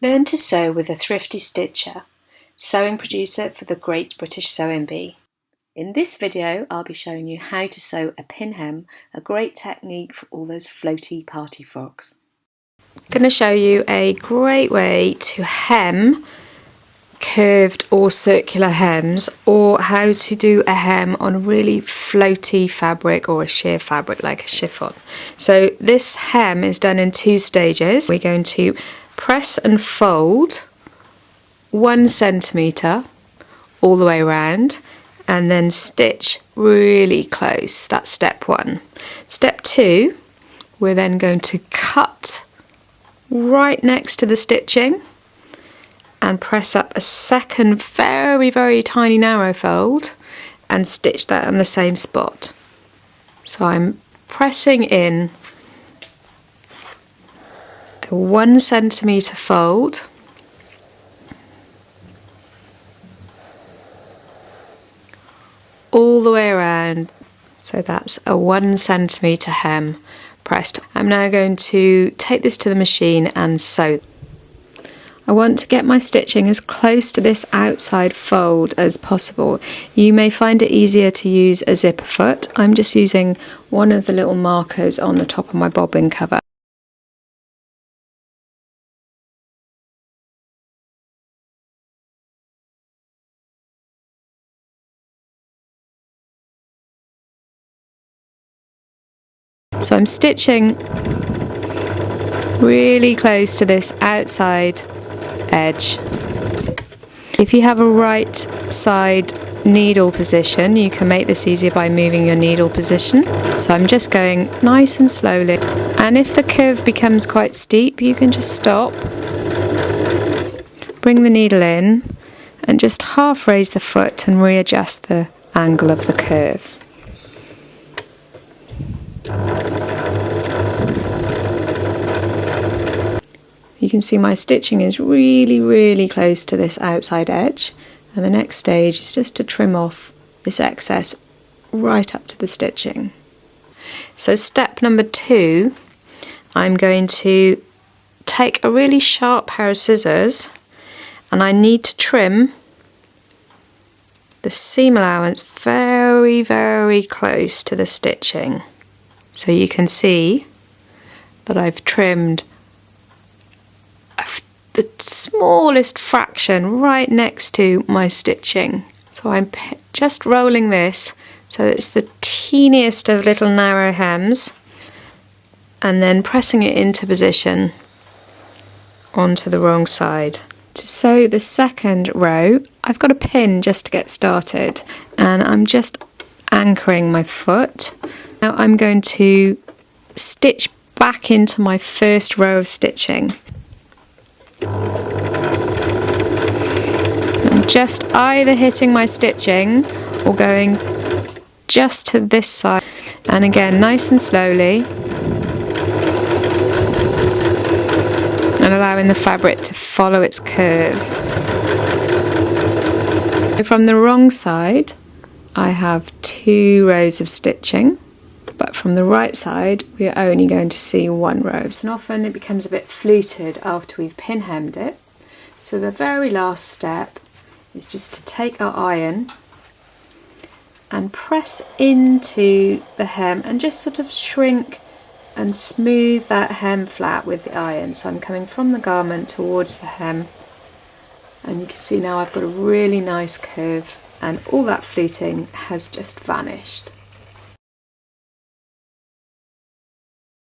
Learn to sew with a thrifty stitcher, sewing producer for the Great British Sewing Bee. In this video, I'll be showing you how to sew a pin hem, a great technique for all those floaty party frocks. I'm going to show you a great way to hem curved or circular hems, or how to do a hem on a really floaty fabric or a sheer fabric like a chiffon. So this hem is done in 2 stages. We're going to press and fold 1 centimetre all the way around and then stitch really close. That's step 1. Step 2, we're then going to cut right next to the stitching and press up a second very tiny narrow fold and stitch that on the same spot. So I'm pressing in a 1 centimetre fold, all the way around, so that's a 1 centimetre hem pressed. I'm now going to take this to the machine and sew. I want to get my stitching as close to this outside fold as possible. You may find it easier to use a zipper foot. I'm just using one of the little markers on the top of my bobbin cover. So I'm stitching really close to this outside edge. If you have a right side needle position, you can make this easier by moving your needle position. So I'm just going nice and slowly, and if the curve becomes quite steep, you can just stop, bring the needle in and just half raise the foot and readjust the angle of the curve. You can see my stitching is really close to this outside edge, and the next stage is just to trim off this excess right up to the stitching. So step number 2, I'm going to take a really sharp pair of scissors and I need to trim the seam allowance very close to the stitching. So you can see that I've trimmed the smallest fraction right next to my stitching. So I'm just rolling this so it's the teeniest of little narrow hems and then pressing it into position onto the wrong side. To sew the second row, I've got a pin just to get started, and I'm just anchoring my foot. Now I'm going to stitch back into my first row of stitching. I'm just either hitting my stitching or going just to this side, and again nice and slowly, and allowing the fabric to follow its curve. So from the wrong side I have 2 rows of stitching, but from the right side we're only going to see 1 row. And often it becomes a bit fluted after we've pin hemmed it. So the very last step is just to take our iron and press into the hem and just sort of shrink and smooth that hem flat with the iron. So I'm coming from the garment towards the hem, and you can see now I've got a really nice curve and all that fluting has just vanished.